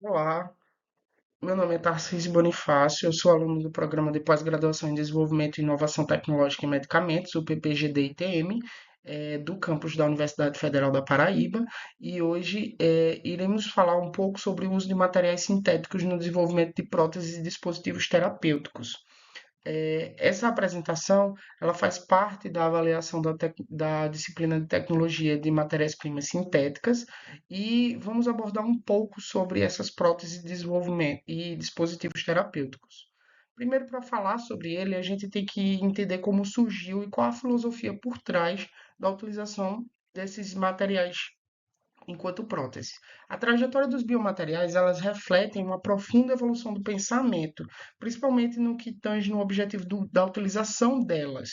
Olá, meu nome é Tarcísio Bonifácio, eu sou aluno do Programa de Pós-Graduação em Desenvolvimento e Inovação Tecnológica em Medicamentos, o PPGD-ITM, do campus da Universidade Federal da Paraíba, e hoje iremos falar um pouco sobre o uso de materiais sintéticos no desenvolvimento de próteses e dispositivos terapêuticos. Essa apresentação ela faz parte da avaliação da disciplina de tecnologia de matérias-primas sintéticas e vamos abordar um pouco sobre essas próteses de desenvolvimento e dispositivos terapêuticos. Primeiro, para falar sobre ele, a gente tem que entender como surgiu e qual a filosofia por trás da utilização desses materiais enquanto prótese. A trajetória dos biomateriais, elas refletem uma profunda evolução do pensamento, principalmente no que tange no objetivo da utilização delas.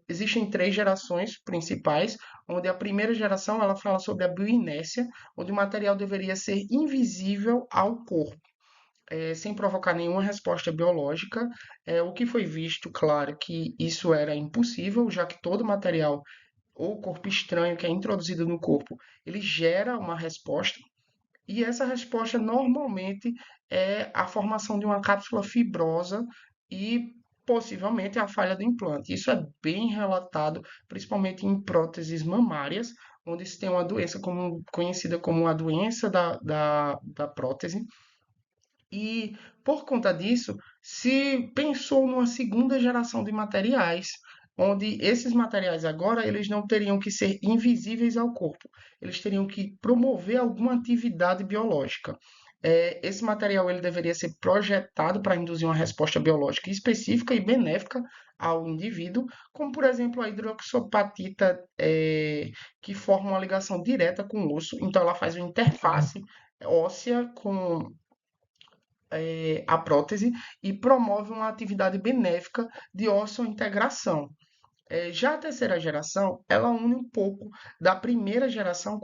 Existem três gerações principais, onde a primeira geração ela fala sobre a bioinércia, onde o material deveria ser invisível ao corpo. Sem provocar nenhuma resposta biológica, o que foi visto, claro, que isso era impossível, já que todo material ou corpo estranho que é introduzido no corpo, ele gera uma resposta, e essa resposta normalmente é a formação de uma cápsula fibrosa e possivelmente a falha do implante. Isso é bem relatado, principalmente em próteses mamárias, onde se tem uma doença conhecida como a doença da prótese, e por conta disso, se pensou numa segunda geração de materiais, onde esses materiais agora eles não teriam que ser invisíveis ao corpo, eles teriam que promover alguma atividade biológica. Esse material ele deveria ser projetado para induzir uma resposta biológica específica e benéfica ao indivíduo, como por exemplo a hidroxopatita, que forma uma ligação direta com o osso, então ela faz uma interface óssea com a prótese e promove uma atividade benéfica de osseointegração. Já a terceira geração, ela une um pouco da primeira geração,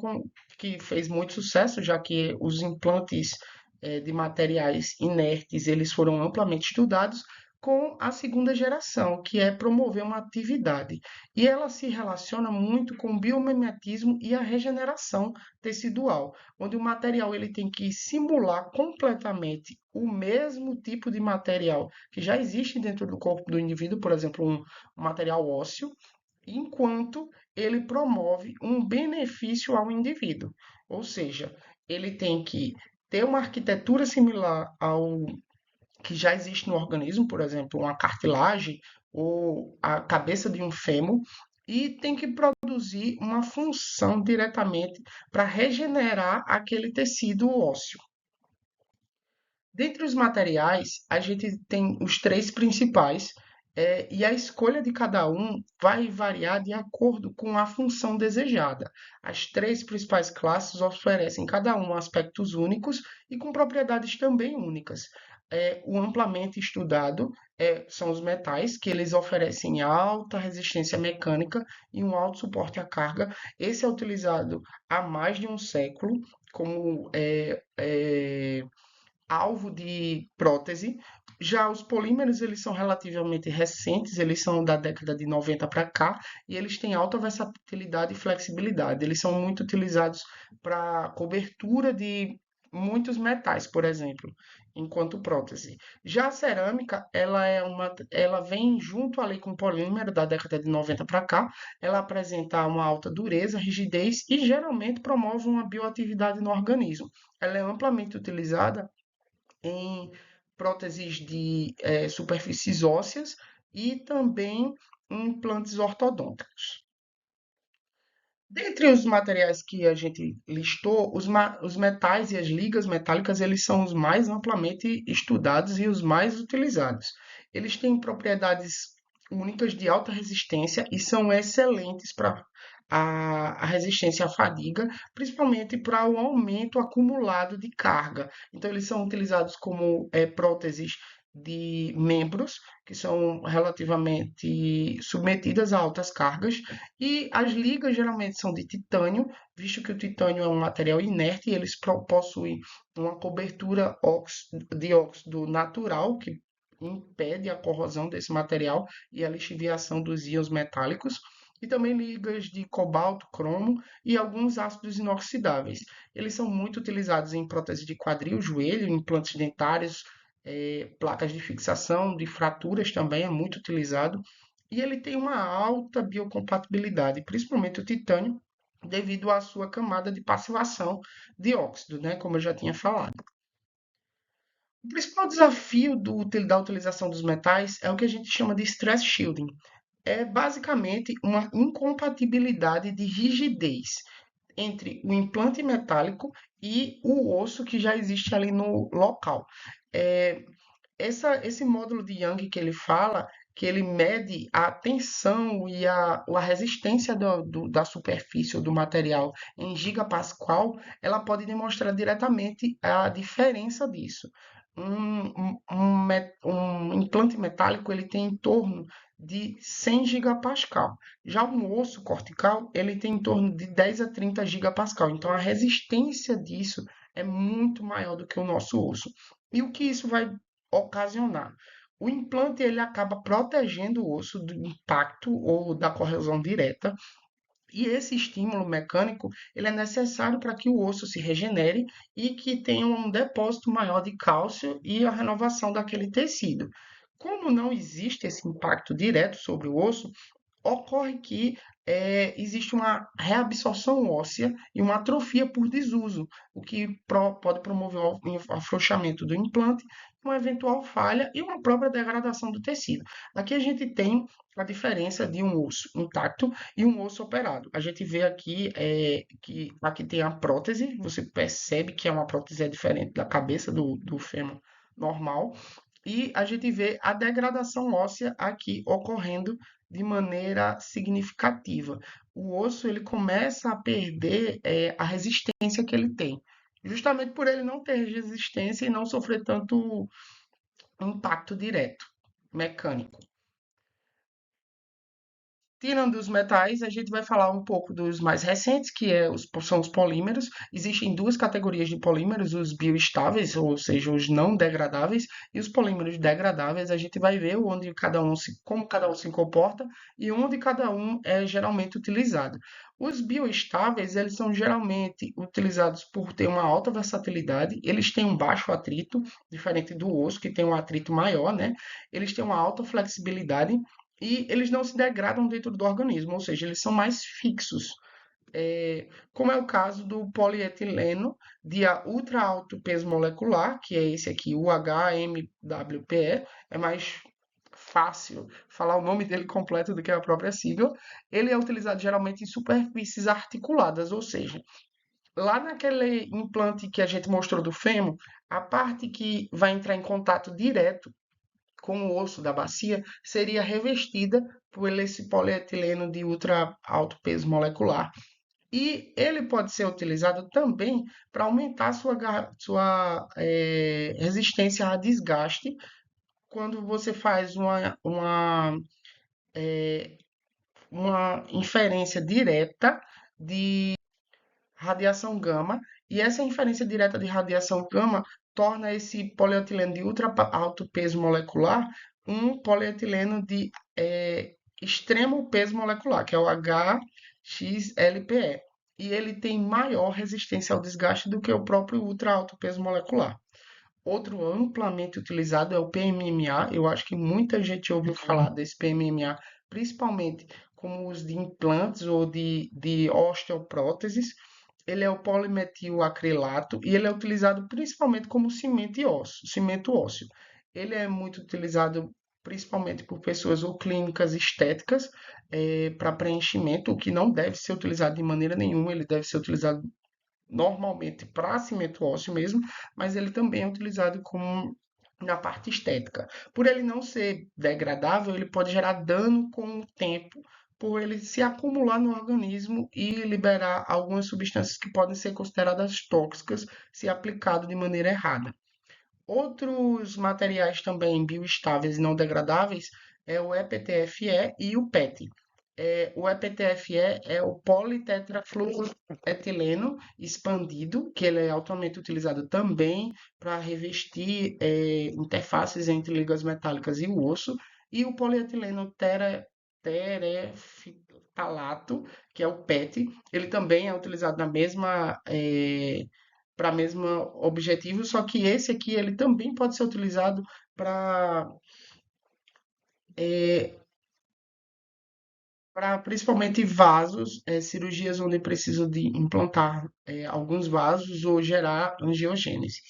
que fez muito sucesso, já que os implantes de materiais inertes eles foram amplamente estudados, com a segunda geração, que é promover uma atividade. E ela se relaciona muito com o biomimetismo e a regeneração tecidual, onde o material ele tem que simular completamente o mesmo tipo de material que já existe dentro do corpo do indivíduo, por exemplo, um material ósseo, enquanto ele promove um benefício ao indivíduo. Ou seja, ele tem que ter uma arquitetura similar ao que já existe no organismo, por exemplo, uma cartilagem ou a cabeça de um fêmur, e tem que produzir uma função diretamente para regenerar aquele tecido ósseo. Dentre os materiais, a gente tem os três principais, e a escolha de cada um vai variar de acordo com a função desejada. As três principais classes oferecem cada um aspectos únicos e com propriedades também únicas. O amplamente estudado são os metais, que eles oferecem alta resistência mecânica e um alto suporte à carga. Esse é utilizado há mais de um século como alvo de prótese. Já os polímeros, eles são relativamente recentes, eles são da década de 90 para cá, e eles têm alta versatilidade e flexibilidade. Eles são muito utilizados para cobertura de muitos metais, por exemplo, enquanto prótese. Já a cerâmica, ela vem junto ali com o polímero da década de 90 para cá, ela apresenta uma alta dureza, rigidez e geralmente promove uma bioatividade no organismo. Ela é amplamente utilizada em próteses de superfícies ósseas e também em implantes ortodônticos. Dentre os materiais que a gente listou, os metais e as ligas metálicas, eles são os mais amplamente estudados e os mais utilizados. Eles têm propriedades únicas de alta resistência e são excelentes para a resistência à fadiga, principalmente para o aumento acumulado de carga. Então, eles são utilizados como próteses de membros que são relativamente submetidas a altas cargas, e as ligas geralmente são de titânio, visto que o titânio é um material inerte e eles possuem uma cobertura de óxido natural que impede a corrosão desse material e a lixiviação dos íons metálicos. e também ligas de cobalto, cromo e alguns ácidos inoxidáveis. Eles são muito utilizados em prótese de quadril, joelho, implantes dentários, placas de fixação, de fraturas também é muito utilizado. E ele tem uma alta biocompatibilidade, principalmente o titânio, devido à sua camada de passivação de óxido, né? Como eu já tinha falado. O principal desafio da utilização dos metais é o que a gente chama de stress shielding. É basicamente uma incompatibilidade de rigidez entre o implante metálico e o osso que já existe ali no local. É, esse módulo de Young que ele fala, que ele mede a tensão e a resistência da superfície ou do material em gigapascal, ela pode demonstrar diretamente a diferença disso. Um implante metálico ele tem em torno de 100 gigapascal. Já um osso cortical ele tem em torno de 10 a 30 gigapascal. Então a resistência disso é muito maior do que o nosso osso. E o que isso vai ocasionar? O implante ele acaba protegendo o osso do impacto ou da corrosão direta, e esse estímulo mecânico ele é necessário para que o osso se regenere e que tenha um depósito maior de cálcio e a renovação daquele tecido. Como não existe esse impacto direto sobre o osso, ocorre que existe uma reabsorção óssea e uma atrofia por desuso, o que pode promover o afrouxamento do implante, uma eventual falha e uma própria degradação do tecido. Aqui a gente tem a diferença de um osso intacto e um osso operado. A gente vê aqui que aqui tem a prótese, você percebe que é uma prótese diferente da cabeça do fêmur normal, e a gente vê a degradação óssea aqui ocorrendo de maneira significativa. O osso ele começa a perder a resistência que ele tem, justamente por ele não ter resistência e não sofrer tanto impacto direto mecânico. Tirando os metais, a gente vai falar um pouco dos mais recentes, são os polímeros. Existem duas categorias de polímeros, os bioestáveis, ou seja, os não degradáveis, e os polímeros degradáveis. A gente vai ver como cada um se comporta e onde cada um é geralmente utilizado. Os bioestáveis, eles são geralmente utilizados por ter uma alta versatilidade, eles têm um baixo atrito, diferente do osso, que tem um atrito maior, né? Eles têm uma alta flexibilidade e eles não se degradam dentro do organismo, ou seja, eles são mais fixos. Como é o caso do polietileno de ultra alto peso molecular, que é esse aqui, o HMWPE, é mais fácil falar o nome dele completo do que a própria sigla. Ele é utilizado geralmente em superfícies articuladas, ou seja, lá naquele implante que a gente mostrou do fêmur, a parte que vai entrar em contato direto com o osso da bacia seria revestida por esse polietileno de ultra alto peso molecular. E ele pode ser utilizado também para aumentar sua resistência a desgaste quando você faz uma inferência direta de radiação gama, e essa inferência direta de radiação gama torna esse polietileno de ultra alto peso molecular um polietileno de extremo peso molecular, que é o HXLPE. E ele tem maior resistência ao desgaste do que o próprio ultra alto peso molecular. Outro amplamente utilizado é o PMMA. Eu acho que muita gente ouviu falar desse PMMA, principalmente como os de implantes ou de osteopróteses. Ele é o polimetilacrilato e ele é utilizado principalmente como cimento ósseo. Ele é muito utilizado principalmente por pessoas ou clínicas estéticas para preenchimento, o que não deve ser utilizado de maneira nenhuma. Ele deve ser utilizado normalmente para cimento ósseo mesmo, mas ele também é utilizado como na parte estética. Por ele não ser degradável, ele pode gerar dano com o tempo, por ele se acumular no organismo e liberar algumas substâncias que podem ser consideradas tóxicas se aplicado de maneira errada. Outros materiais também bioestáveis e não degradáveis é o EPTFE e o PET. O EPTFE é o politetrafluoroetileno expandido, que ele é altamente utilizado também para revestir interfaces entre ligas metálicas e o osso, e o polietileno talato, que é o PET. Ele também é utilizado na mesma, para mesmo objetivo, só que esse aqui ele também pode ser utilizado para para principalmente vasos, cirurgias onde preciso de implantar alguns vasos ou gerar angiogênese.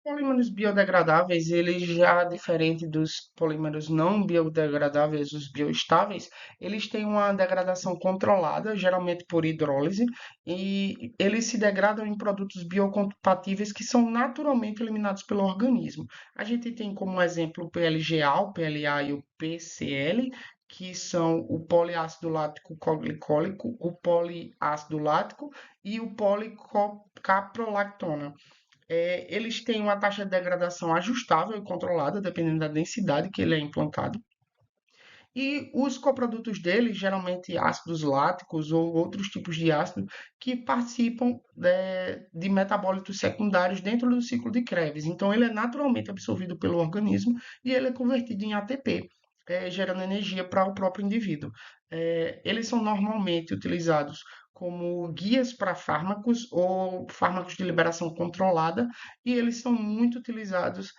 Polímeros biodegradáveis, eles já diferente dos polímeros não biodegradáveis, os bioestáveis, eles têm uma degradação controlada, geralmente por hidrólise, e eles se degradam em produtos biocompatíveis que são naturalmente eliminados pelo organismo. A gente tem como exemplo o PLGA, o PLA e o PCl, que são o poliácido lático coglicólico, o poliácido lático e o policaprolactona. Eles têm uma taxa de degradação ajustável e controlada, dependendo da densidade que ele é implantado. E os coprodutos dele, geralmente ácidos láticos ou outros tipos de ácido, que participam de metabólitos secundários dentro do ciclo de Krebs. Então, ele é naturalmente absorvido pelo organismo e ele é convertido em ATP, gerando energia para o próprio indivíduo. Eles são normalmente utilizados como guias para fármacos ou fármacos de liberação controlada, e eles são muito utilizados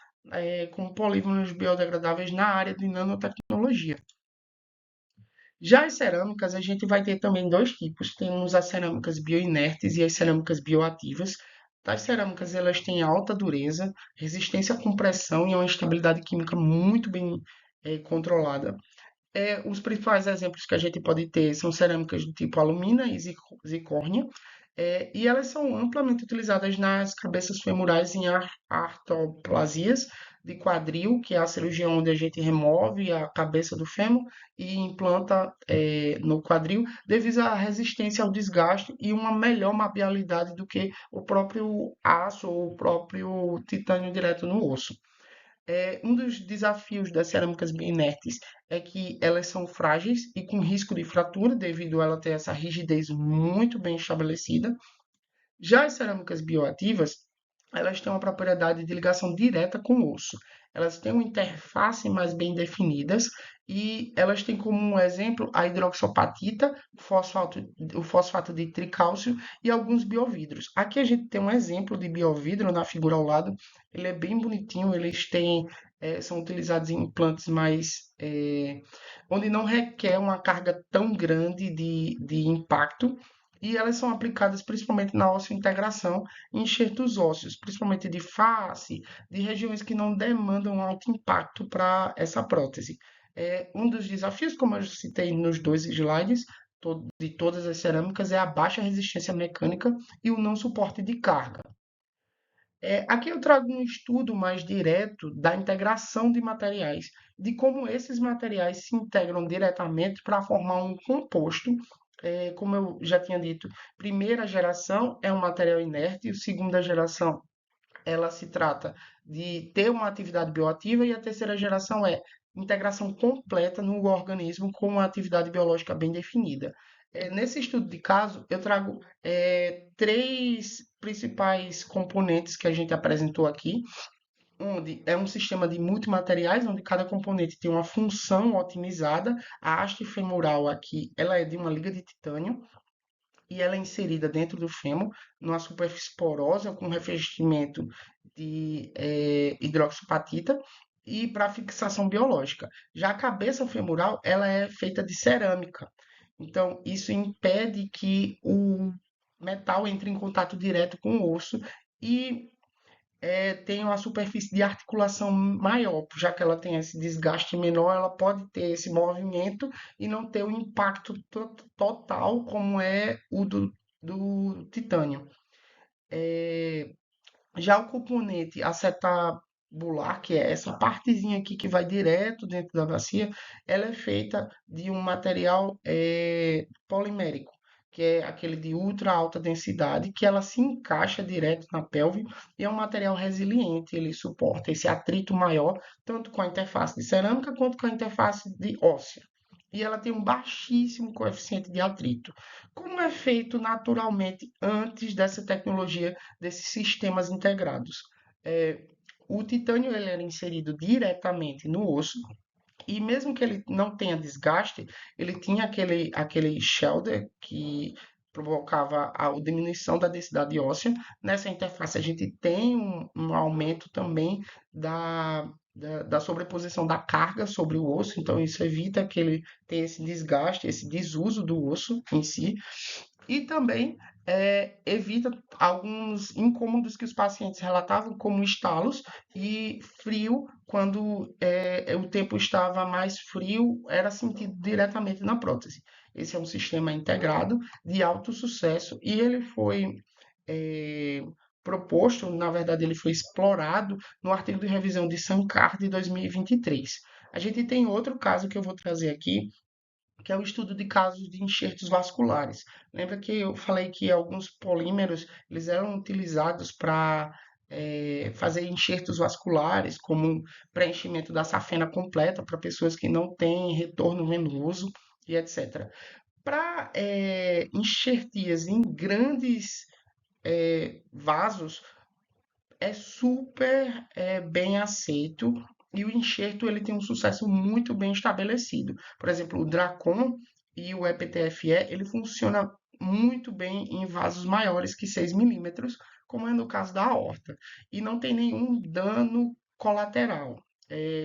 como polímeros biodegradáveis na área de nanotecnologia. Já as cerâmicas, a gente vai ter também dois tipos. Temos as cerâmicas bioinertes e as cerâmicas bioativas. As cerâmicas, elas têm alta dureza, resistência à compressão e uma estabilidade química muito bem controlada. Os principais exemplos que a gente pode ter são cerâmicas do tipo alumina e zircônia, e elas são amplamente utilizadas nas cabeças femorais em artroplasias de quadril, que é a cirurgia onde a gente remove a cabeça do fêmur e implanta no quadril, devido à resistência ao desgaste e uma melhor mabialidade do que o próprio aço ou o próprio titânio direto no osso. Um dos desafios das cerâmicas bem inertes é que elas são frágeis e com risco de fratura, devido a ela ter essa rigidez muito bem estabelecida. Já as cerâmicas bioativas, elas têm uma propriedade de ligação direta com o osso. Elas têm uma interface mais bem definidas e elas têm como um exemplo a hidroxopatita, o fosfato de tricálcio e alguns biovidros. Aqui a gente tem um exemplo de biovidro na figura ao lado. Ele é bem bonitinho, eles têm, são utilizados em implantes mais onde não requer uma carga tão grande de impacto, e elas são aplicadas principalmente na osseo-integração em enxertos ósseos, principalmente de face, de regiões que não demandam alto impacto para essa prótese. Um dos desafios, como eu citei nos dois slides, de todas as cerâmicas, é a baixa resistência mecânica e o não suporte de carga. Aqui eu trago um estudo mais direto da integração de materiais, de como esses materiais se integram diretamente para formar um composto. Como eu já tinha dito, primeira geração é um material inerte, e segunda geração ela se trata de ter uma atividade bioativa, e a terceira geração é integração completa no organismo com uma atividade biológica bem definida. Nesse estudo de caso, eu trago três principais componentes que a gente apresentou aqui, onde é um sistema de multimateriais, onde cada componente tem uma função otimizada. A haste femoral aqui, ela é de uma liga de titânio, e ela é inserida dentro do fêmur, numa superfície porosa com revestimento de hidroxapatita e para fixação biológica. Já a cabeça femoral, ela é feita de cerâmica. Então, isso impede que o metal entre em contato direto com o osso e tem uma superfície de articulação maior, já que ela tem esse desgaste menor, ela pode ter esse movimento e não ter o impacto total como é o do titânio. Já o componente acetabular, que é essa partezinha aqui que vai direto dentro da bacia, ela é feita de um material polimérico, que é aquele de ultra alta densidade, que ela se encaixa direto na pelve e é um material resiliente, ele suporta esse atrito maior, tanto com a interface de cerâmica quanto com a interface de óssea. E ela tem um baixíssimo coeficiente de atrito. Como é feito naturalmente antes dessa tecnologia desses sistemas integrados? É, o titânio ele era inserido diretamente no osso, E mesmo que ele não tenha desgaste, ele tinha aquele shelter que provocava a diminuição da densidade óssea. Nessa interface, a gente tem um aumento também da sobreposição da carga sobre o osso, então isso evita que ele tenha esse desgaste, esse desuso do osso em si. E também evita alguns incômodos que os pacientes relatavam, como estalos e frio, quando o tempo estava mais frio, era sentido diretamente na prótese. Esse é um sistema integrado de alto sucesso e ele foi eh, proposto, na verdade, ele foi explorado no artigo de revisão de Sankar de 2023. A gente tem outro caso que eu vou trazer aqui, que é o estudo de casos de enxertos vasculares. Lembra que eu falei que alguns polímeros eles eram utilizados para fazer enxertos vasculares, como um preenchimento da safena completa para pessoas que não têm retorno venoso e etc. Para enxertias em grandes vasos, é super bem aceito e o enxerto ele tem um sucesso muito bem estabelecido. Por exemplo, o Dracon e o EPTFE, ele funciona muito bem em vasos maiores que 6 milímetros, como é no caso da aorta, e não tem nenhum dano colateral,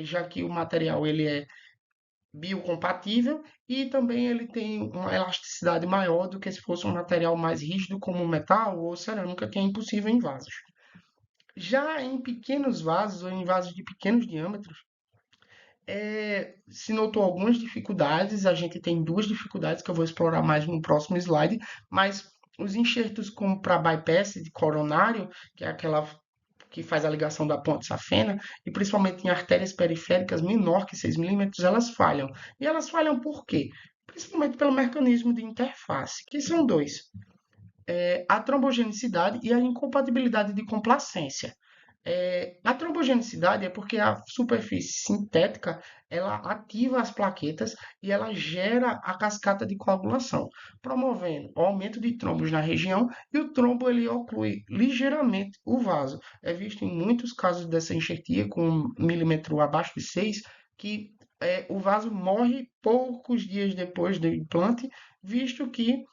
já que o material ele é biocompatível e também ele tem uma elasticidade maior do que se fosse um material mais rígido como metal ou cerâmica, que é impossível em vasos. Já em pequenos vasos ou em vasos de pequenos diâmetros, se notou algumas dificuldades. A gente tem duas dificuldades que eu vou explorar mais no próximo slide, mas os enxertos como para bypass de coronário, que é aquela que faz a ligação da ponte safena, e principalmente em artérias periféricas menor que 6 milímetros, elas falham. E elas falham por quê? Principalmente pelo mecanismo de interface, que são dois: a trombogenicidade e a incompatibilidade de complacência. A trombogenicidade é porque a superfície sintética ela ativa as plaquetas e ela gera a cascata de coagulação, promovendo o aumento de trombos na região, e o trombo ele oclui ligeiramente o vaso. É visto em muitos casos dessa enxertia com um milímetro abaixo de 6 que o vaso morre poucos dias depois do implante, visto que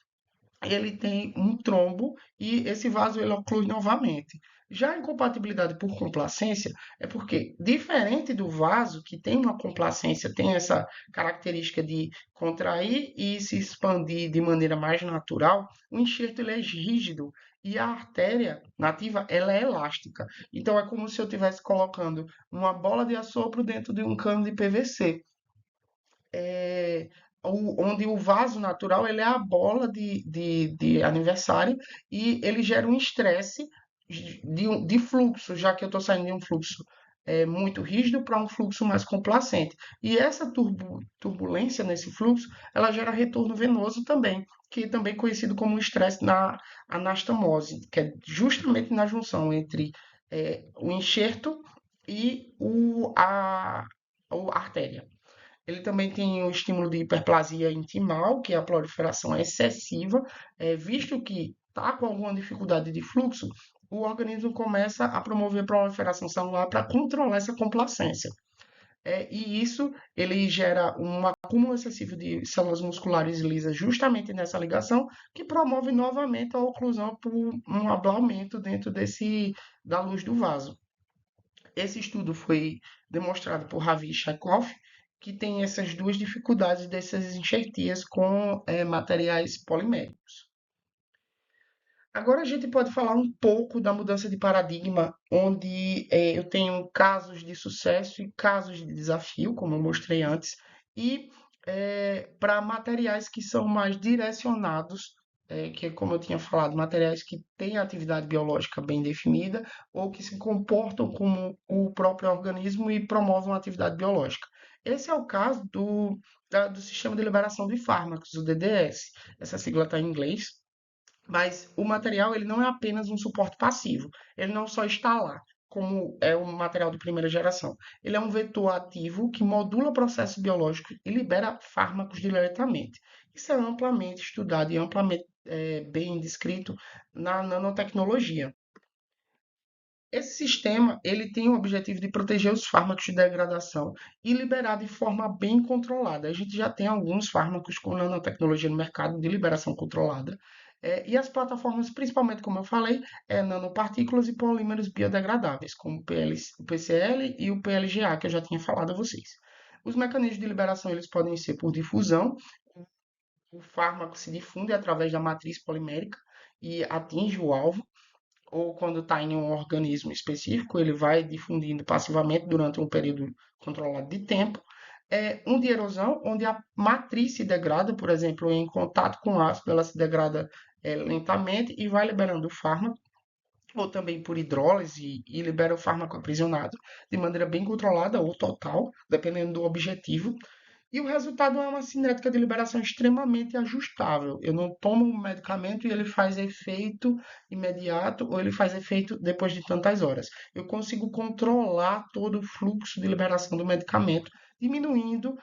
ele tem um trombo e esse vaso ele oclui novamente. Já a incompatibilidade por complacência é porque, diferente do vaso, que tem uma complacência, tem essa característica de contrair e se expandir de maneira mais natural, o enxerto ele é rígido e a artéria nativa ela é elástica. Então é como se eu estivesse colocando uma bola de assopro dentro de um cano de PVC, onde o vaso natural ele é a bola de aniversário e ele gera um estresse de fluxo, já que eu estou saindo de um fluxo muito rígido para um fluxo mais complacente. E essa turbulência nesse fluxo, ela gera retorno venoso também, que é também conhecido como estresse na anastomose, que é justamente na junção entre o enxerto e a artéria. Ele também tem o estímulo de hiperplasia intimal, que é a proliferação excessiva, visto que está com alguma dificuldade de fluxo, o organismo começa a promover a proliferação celular para controlar essa complacência. E isso ele gera um acúmulo excessivo de células musculares lisas justamente nessa ligação, que promove novamente a oclusão por um ablamento dentro da luz do vaso. Esse estudo foi demonstrado por Ravi Shaikov, que tem essas duas dificuldades dessas enxertias com materiais poliméricos. Agora a gente pode falar um pouco da mudança de paradigma, onde eu tenho casos de sucesso e casos de desafio, como eu mostrei antes, e para materiais que são mais direcionados, que é como eu tinha falado, materiais que têm atividade biológica bem definida ou que se comportam como o próprio organismo e promovem uma atividade biológica. Esse é o caso do Sistema de Liberação de Fármacos, o DDS. Essa sigla está em inglês, mas o material ele não é apenas um suporte passivo. Ele não só está lá, como é o material de primeira geração. Ele é um vetor ativo que modula processos biológicos e libera fármacos diretamente. Isso é amplamente estudado e amplamente bem descrito na nanotecnologia. Esse sistema ele tem o objetivo de proteger os fármacos de degradação e liberar de forma bem controlada. A gente já tem alguns fármacos com nanotecnologia no mercado de liberação controlada. E as plataformas, principalmente, como eu falei, nanopartículas e polímeros biodegradáveis, como o PCL e o PLGA, que eu já tinha falado a vocês. Os mecanismos de liberação eles podem ser por difusão, o fármaco se difunde através da matriz polimérica e atinge o alvo, ou quando está em um organismo específico, ele vai difundindo passivamente durante um período controlado de tempo. Um de erosão, onde a matriz se degrada, por exemplo, em contato com o ácido, ela se degrada lentamente e vai liberando o fármaco, ou também por hidrólise e libera o fármaco aprisionado de maneira bem controlada ou total, dependendo do objetivo. E o resultado é uma cinética de liberação extremamente ajustável. Eu não tomo um medicamento e ele faz efeito imediato ou ele faz efeito depois de tantas horas. Eu consigo controlar todo o fluxo de liberação do medicamento, diminuindo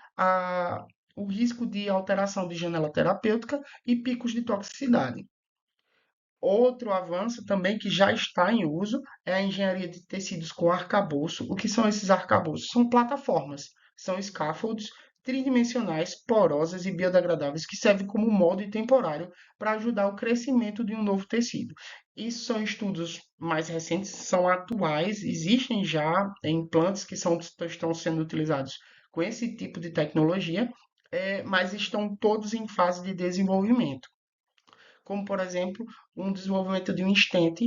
o risco de alteração de janela terapêutica e picos de toxicidade. Outro avanço também que já está em uso é a engenharia de tecidos com arcabouço. O que são esses arcabouços? São plataformas, são scaffolds tridimensionais, porosas e biodegradáveis que servem como molde temporário para ajudar o crescimento de um novo tecido. Isso são estudos mais recentes, são atuais, existem já implantes que estão sendo utilizados com esse tipo de tecnologia, mas estão todos em fase de desenvolvimento, como, por exemplo, um desenvolvimento de um stent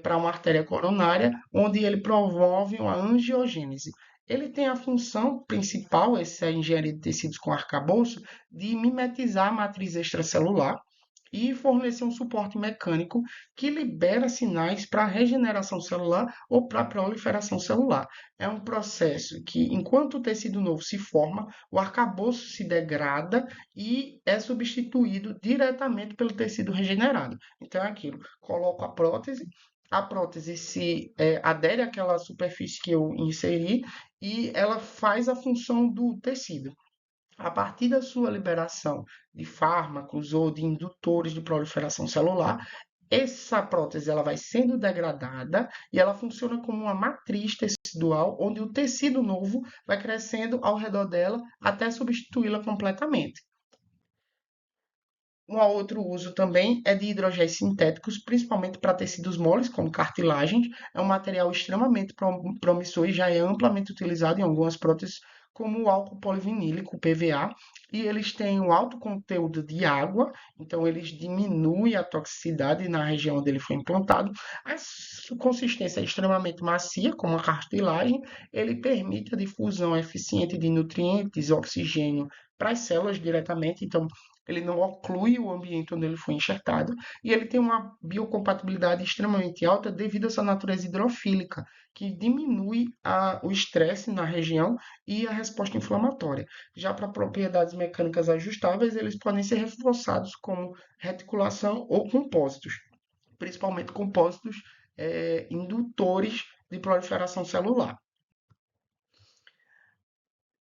para uma artéria coronária, onde ele promove uma angiogênese. Ele tem a função principal, essa engenharia de tecidos com arcabouço, de mimetizar a matriz extracelular e fornecer um suporte mecânico que libera sinais para regeneração celular ou para proliferação celular. É um processo que, enquanto o tecido novo se forma, o arcabouço se degrada e é substituído diretamente pelo tecido regenerado. Então é aquilo, coloco a prótese se adere àquela superfície que eu inseri e ela faz a função do tecido. A partir da sua liberação de fármacos ou de indutores de proliferação celular, essa prótese ela vai sendo degradada e ela funciona como uma matriz tecidual, onde o tecido novo vai crescendo ao redor dela até substituí-la completamente. Um outro uso também é de hidrogéis sintéticos, principalmente para tecidos moles, como cartilagens. É um material extremamente promissor e já é amplamente utilizado em algumas próteses, como o álcool polivinílico, PVA, e eles têm um alto conteúdo de água, então eles diminuem a toxicidade na região onde ele foi implantado. A consistência é extremamente macia, como a cartilagem, ele permite a difusão eficiente de nutrientes, oxigênio para as células diretamente, então ele não oclui o ambiente onde ele foi enxertado e ele tem uma biocompatibilidade extremamente alta devido a sua natureza hidrofílica, que diminui o estresse na região e a resposta inflamatória. Já para propriedades mecânicas ajustáveis, eles podem ser reforçados como reticulação ou compósitos, principalmente compósitos indutores de proliferação celular.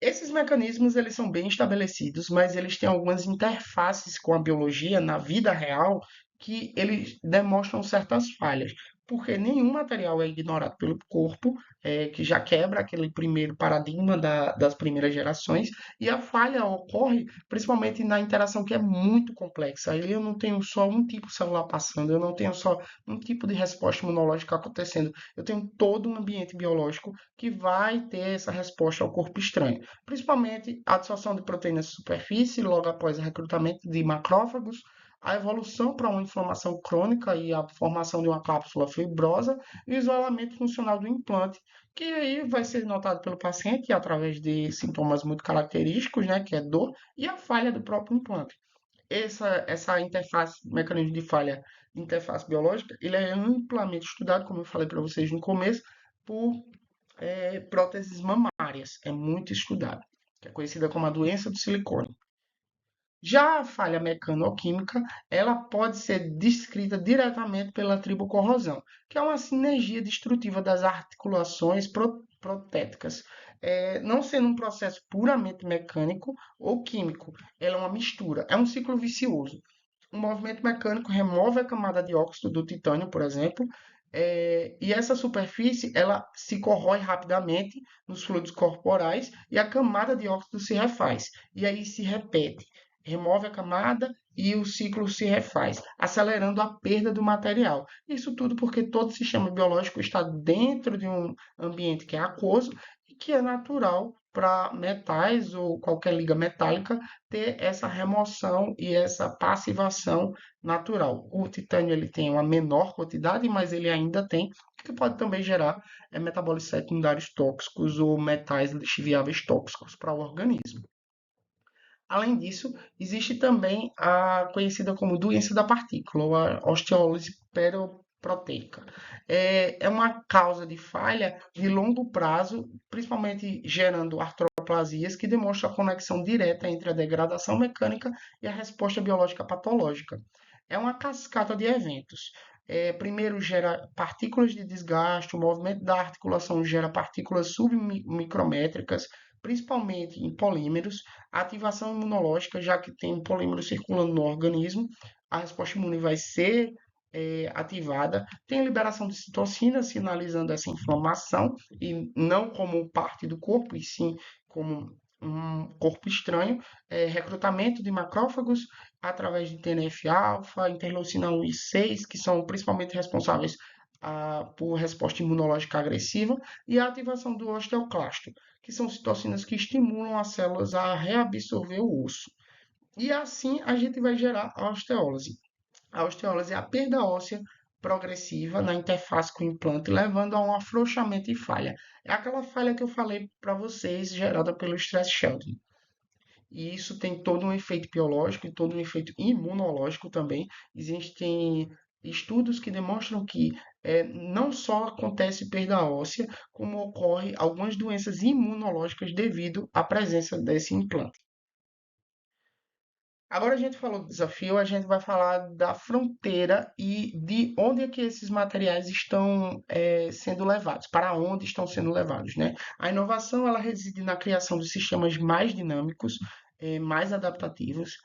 Esses mecanismos eles são bem estabelecidos, mas eles têm algumas interfaces com a biologia na vida real que eles demonstram certas falhas, porque nenhum material é ignorado pelo corpo, que já quebra aquele primeiro paradigma das primeiras gerações, e a falha ocorre principalmente na interação que é muito complexa. Ali eu não tenho só um tipo celular passando, eu não tenho só um tipo de resposta imunológica acontecendo, eu tenho todo um ambiente biológico que vai ter essa resposta ao corpo estranho, principalmente a absorção de proteínas de superfície logo após o recrutamento de macrófagos, a evolução para uma inflamação crônica e a formação de uma cápsula fibrosa e o isolamento funcional do implante, que aí vai ser notado pelo paciente através de sintomas muito característicos, né, que é dor e a falha do próprio implante. Essa interface, mecanismo de falha de interface biológica, ele é amplamente estudado, como eu falei para vocês no começo, por próteses mamárias. É muito estudado, que é conhecida como a doença do silicone. Já a falha mecanoquímica, ela pode ser descrita diretamente pela tribocorrosão, que é uma sinergia destrutiva das articulações protéticas, não sendo um processo puramente mecânico ou químico, ela é uma mistura, é um ciclo vicioso. Um movimento mecânico remove a camada de óxido do titânio, por exemplo, E essa superfície, ela se corrói rapidamente nos fluidos corporais e a camada de óxido se refaz. E aí se repete. Remove a camada e o ciclo se refaz, acelerando a perda do material. Isso tudo porque todo sistema biológico está dentro de um ambiente que é aquoso e que é natural para metais ou qualquer liga metálica ter essa remoção e essa passivação natural. O titânio ele tem uma menor quantidade, mas ele ainda tem, que pode também gerar metabólitos secundários tóxicos ou metais lixiviáveis tóxicos para o organismo. Além disso, existe também a conhecida como doença da partícula, ou a osteólise periproteica. É uma causa de falha de longo prazo, principalmente gerando artroplasias, que demonstram a conexão direta entre a degradação mecânica e a resposta biológica patológica. É uma cascata de eventos. Primeiro gera partículas de desgaste, o movimento da articulação gera partículas submicrométricas, principalmente em polímeros, a ativação imunológica, já que tem polímero circulando no organismo, a resposta imune vai ser ativada. Tem a liberação de citocina, sinalizando essa inflamação, e não como parte do corpo, e sim como um corpo estranho. Recrutamento de macrófagos através de TNF-alfa, interleucina 1 e 6, que são principalmente responsáveis por resposta imunológica agressiva, e a ativação do osteoclasto, que são citocinas que estimulam as células a reabsorver o osso. E assim a gente vai gerar a osteólise. A osteólise é a perda óssea progressiva na interface com o implante, levando a um afrouxamento e falha. É aquela falha que eu falei para vocês, gerada pelo stress Sheldon. E isso tem todo um efeito biológico e todo um efeito imunológico também. Existem estudos que demonstram que não só acontece perda óssea, como ocorre algumas doenças imunológicas devido à presença desse implante. Agora a gente falou do desafio, a gente vai falar da fronteira e de onde é que esses materiais estão sendo levados, para onde estão sendo levados, né? A inovação ela reside na criação de sistemas mais dinâmicos, mais adaptativos.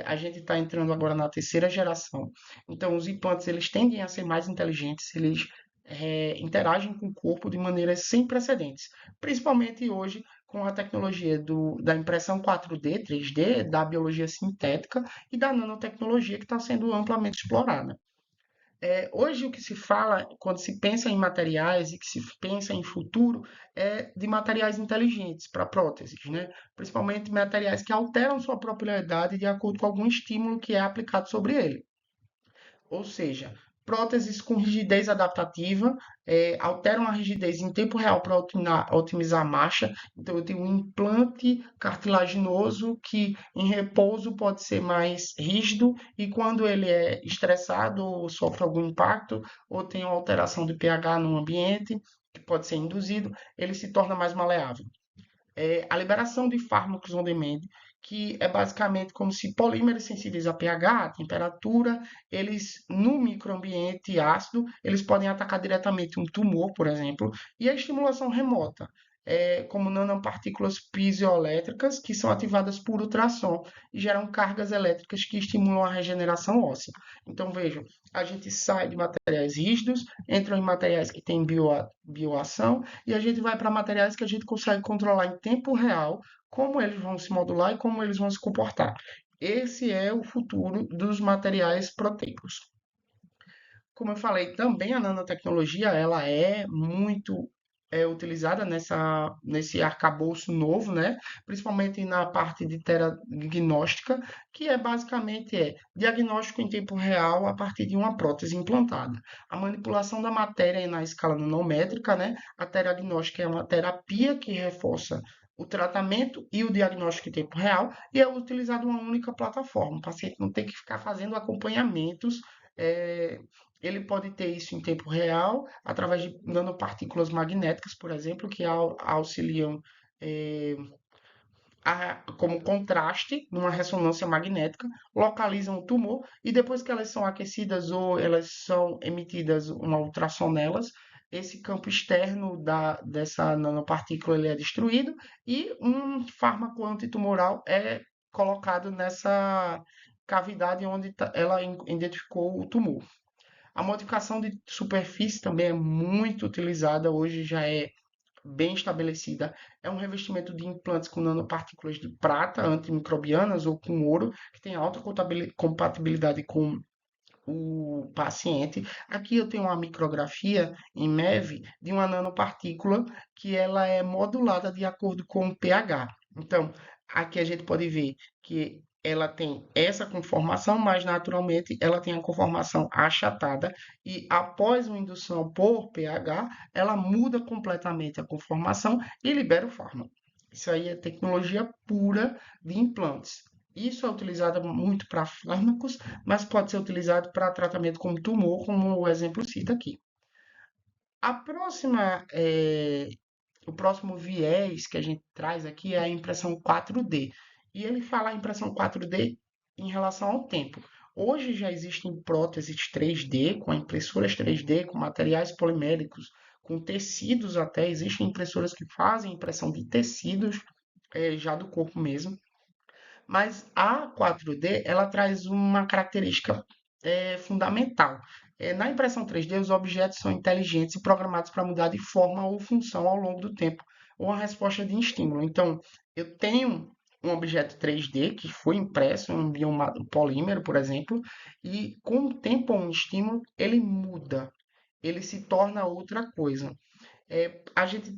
A gente está entrando agora na terceira geração, então os implantes eles tendem a ser mais inteligentes, eles interagem com o corpo de maneiras sem precedentes, principalmente hoje com a tecnologia da impressão 4D, 3D, da biologia sintética e da nanotecnologia que está sendo amplamente explorada. Hoje, o que se fala, quando se pensa em materiais e que se pensa em futuro, é de materiais inteligentes para próteses, né? Principalmente materiais que alteram sua propriedade de acordo com algum estímulo que é aplicado sobre ele. Ou seja, próteses com rigidez adaptativa alteram a rigidez em tempo real para otimizar a marcha. Então, eu tenho um implante cartilaginoso que em repouso pode ser mais rígido e quando ele é estressado ou sofre algum impacto ou tem uma alteração de pH no ambiente, que pode ser induzido, ele se torna mais maleável. A liberação de fármacos on demand, que é basicamente como se polímeros sensíveis a pH, a temperatura, eles no microambiente ácido, eles podem atacar diretamente um tumor, por exemplo, e a estimulação remota, como nanopartículas piezoelétricas que são ativadas por ultrassom e geram cargas elétricas que estimulam a regeneração óssea. Então, vejam, a gente sai de materiais rígidos, entra em materiais que têm bioação, e a gente vai para materiais que a gente consegue controlar em tempo real como eles vão se modular e como eles vão se comportar. Esse é o futuro dos materiais proteicos. Como eu falei, também a nanotecnologia ela é muito utilizada nesse arcabouço novo, né? Principalmente na parte de teradiagnóstica, que é basicamente diagnóstico em tempo real a partir de uma prótese implantada. A manipulação da matéria na escala nanométrica, né? A teradiagnóstica é uma terapia que reforça o tratamento e o diagnóstico em tempo real e é utilizado uma única plataforma. O paciente não tem que ficar fazendo acompanhamentos eh, ele pode ter isso em tempo real, através de nanopartículas magnéticas, por exemplo, que auxiliam eh, como contraste numa ressonância magnética, localizam o tumor e depois que elas são aquecidas ou elas são emitidas uma ultrassom nelas, esse campo externo dessa nanopartícula ele é destruído e um fármaco antitumoral é colocado nessa cavidade onde ela identificou o tumor. A modificação de superfície também é muito utilizada, hoje já é bem estabelecida. É um revestimento de implantes com nanopartículas de prata antimicrobianas ou com ouro, que tem alta compatibilidade com o paciente. Aqui eu tenho uma micrografia em MEV de uma nanopartícula que ela é modulada de acordo com o pH. Então, aqui a gente pode ver que ela tem essa conformação, mas naturalmente ela tem a conformação achatada e após uma indução por pH, ela muda completamente a conformação e libera o fármaco. Isso aí é tecnologia pura de implantes. Isso é utilizado muito para fármacos, mas pode ser utilizado para tratamento como tumor, como o exemplo cita aqui. A próxima, o próximo viés que a gente traz aqui é a impressão 4D. E ele fala a impressão 4D em relação ao tempo. Hoje já existem próteses 3D, com impressoras 3D, com materiais poliméricos, com tecidos até. Existem impressoras que fazem impressão de tecidos, já do corpo mesmo. Mas a 4D, ela traz uma característica fundamental. Na impressão 3D, os objetos são inteligentes e programados para mudar de forma ou função ao longo do tempo, ou a resposta de estímulo. Então, eu tenho um objeto 3D que foi impresso em um biopolímero, por exemplo, e com o tempo ou um estímulo, ele muda, ele se torna outra coisa.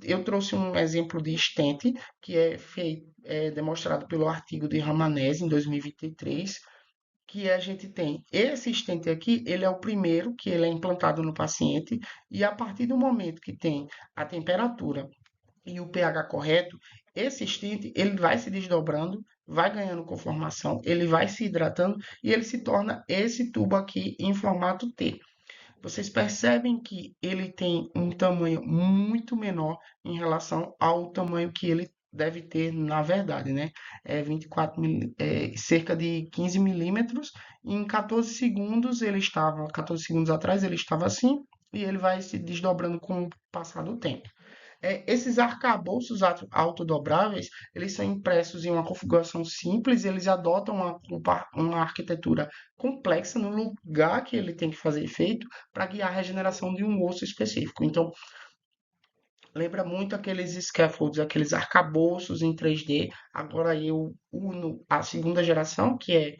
Eu trouxe um exemplo de stent que demonstrado pelo artigo de Ramanese em 2023, que a gente tem esse stent aqui, ele é o primeiro que ele é implantado no paciente e a partir do momento que tem a temperatura e o pH correto, esse stent ele vai se desdobrando, vai ganhando conformação, ele vai se hidratando e ele se torna esse tubo aqui em formato T. Vocês percebem que ele tem um tamanho muito menor em relação ao tamanho que ele deve ter na verdade, né? 24 cerca de 15 milímetros. Em 14 segundos 14 segundos atrás ele estava assim e ele vai se desdobrando com o passar do tempo. Esses arcabouços autodobráveis, eles são impressos em uma configuração simples, eles adotam uma arquitetura complexa no lugar que ele tem que fazer efeito para guiar a regeneração de um osso específico. Então, lembra muito aqueles scaffolds, aqueles arcabouços em 3D. Agora eu uno a segunda geração, que é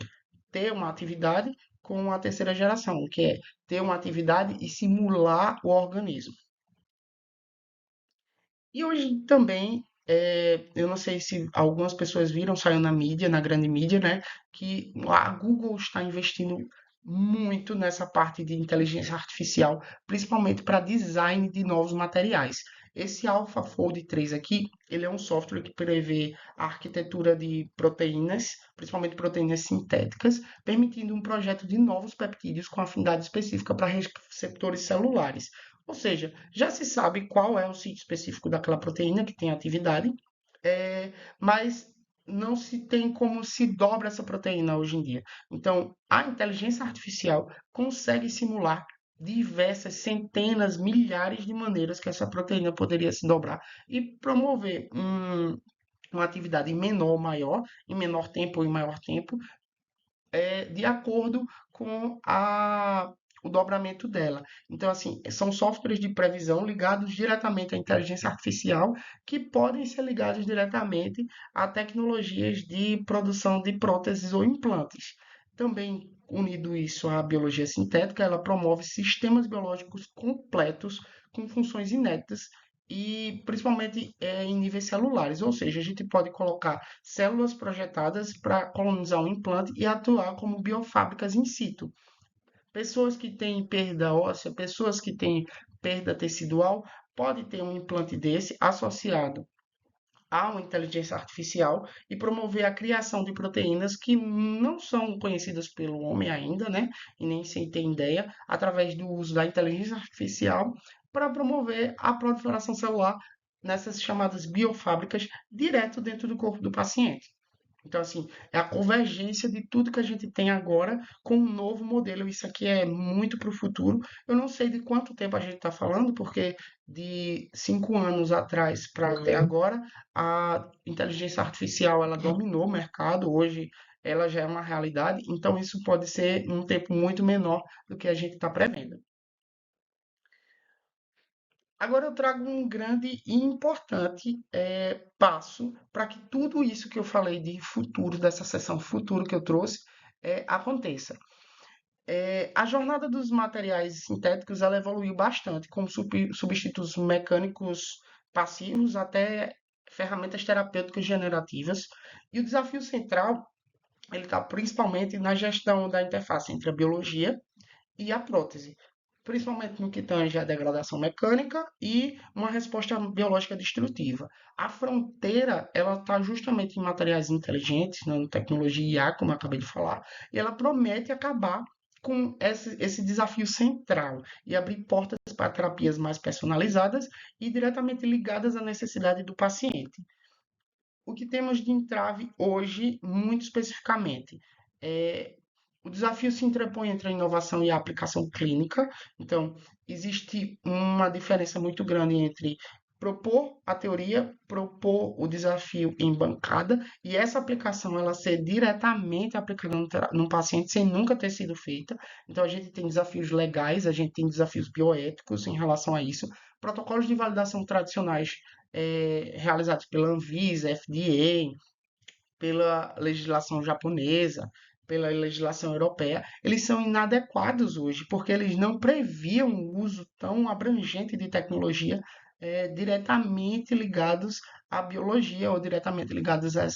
ter uma atividade, com a terceira geração, que é ter uma atividade e simular o organismo. E hoje também, eu não sei se algumas pessoas viram, saiu na mídia, na grande mídia, né, que a Google está investindo muito nessa parte de inteligência artificial, principalmente para design de novos materiais. Esse AlphaFold 3 aqui, ele é um software que prevê a arquitetura de proteínas, principalmente proteínas sintéticas, permitindo um projeto de novos peptídeos com afinidade específica para receptores celulares. Ou seja, já se sabe qual é o sítio específico daquela proteína que tem atividade, mas não se tem como se dobra essa proteína hoje em dia. Então, a inteligência artificial consegue simular diversas centenas, milhares de maneiras que essa proteína poderia se dobrar e promover uma atividade em menor ou maior, em menor tempo ou em maior tempo, de acordo com o dobramento dela. Então, assim, são softwares de previsão ligados diretamente à inteligência artificial que podem ser ligados diretamente a tecnologias de produção de próteses ou implantes. Também, unido isso à biologia sintética, ela promove sistemas biológicos completos com funções inéditas e principalmente em níveis celulares, ou seja, a gente pode colocar células projetadas para colonizar um implante e atuar como biofábricas in situ. Pessoas que têm perda óssea, pessoas que têm perda tecidual, pode ter um implante desse associado a uma inteligência artificial e promover a criação de proteínas que não são conhecidas pelo homem ainda, né? E nem se tem ideia, através do uso da inteligência artificial para promover a proliferação celular nessas chamadas biofábricas direto dentro do corpo do paciente. Então, assim, é a convergência de tudo que a gente tem agora com um novo modelo. Isso aqui é muito para o futuro. Eu não sei de quanto tempo a gente está falando, porque de 5 anos atrás para até agora, a inteligência artificial ela dominou o mercado. Hoje ela já é uma realidade. Então, isso pode ser um tempo muito menor do que a gente está prevendo. Agora eu trago um grande e importante passo para que tudo isso que eu falei de futuro, dessa sessão futuro que eu trouxe, aconteça. A jornada dos materiais sintéticos ela evoluiu bastante, com substitutos mecânicos passivos até ferramentas terapêuticas generativas. E o desafio central ele está principalmente na gestão da interface entre a biologia e a prótese, principalmente no que tange à degradação mecânica e uma resposta biológica destrutiva. A fronteira, ela está justamente em materiais inteligentes, nanotecnologia e IA, como eu acabei de falar, e ela promete acabar com esse desafio central e abrir portas para terapias mais personalizadas e diretamente ligadas à necessidade do paciente. O que temos de entrave hoje, muito especificamente, é o desafio se interpõe entre a inovação e a aplicação clínica. Então, existe uma diferença muito grande entre propor a teoria, propor o desafio em bancada e essa aplicação ela ser diretamente aplicada no paciente sem nunca ter sido feita. Então, a gente tem desafios legais, a gente tem desafios bioéticos em relação a isso. Protocolos de validação tradicionais realizados pela Anvisa, FDA, pela legislação japonesa, pela legislação europeia, eles são inadequados hoje, porque eles não previam o uso tão abrangente de tecnologia diretamente ligados à biologia ou diretamente ligados a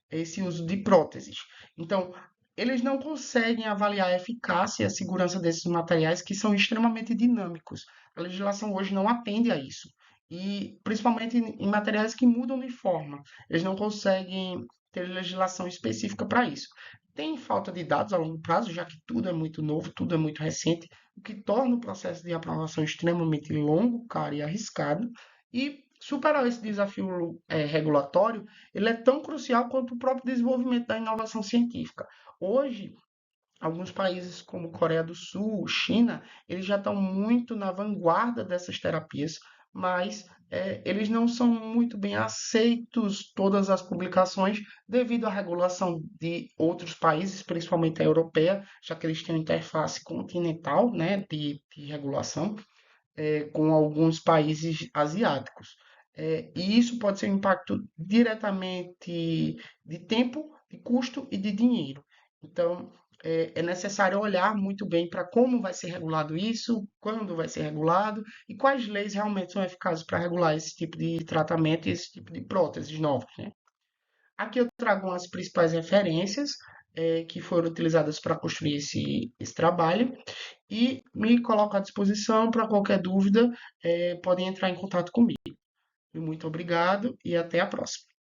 esse uso de próteses. Então, eles não conseguem avaliar a eficácia e a segurança desses materiais que são extremamente dinâmicos. A legislação hoje não atende a isso. E principalmente em materiais que mudam de forma. Eles não conseguem ter legislação específica para isso. Tem falta de dados a longo prazo, já que tudo é muito novo, tudo é muito recente, o que torna o processo de aprovação extremamente longo, caro e arriscado. E superar esse desafio regulatório ele é tão crucial quanto o próprio desenvolvimento da inovação científica. Hoje, alguns países como Coreia do Sul, China, eles já estão muito na vanguarda dessas terapias, mas eles não são muito bem aceitos todas as publicações devido à regulação de outros países, principalmente a europeia, já que eles têm uma interface continental, né, de regulação com alguns países asiáticos. E isso pode ser um impacto diretamente de tempo, de custo e de dinheiro. Então, é necessário olhar muito bem para como vai ser regulado isso, quando vai ser regulado e quais leis realmente são eficazes para regular esse tipo de tratamento e esse tipo de próteses novas, né? Aqui eu trago as principais referências que foram utilizadas para construir esse trabalho e me coloco à disposição para qualquer dúvida, podem entrar em contato comigo. Muito obrigado e até a próxima.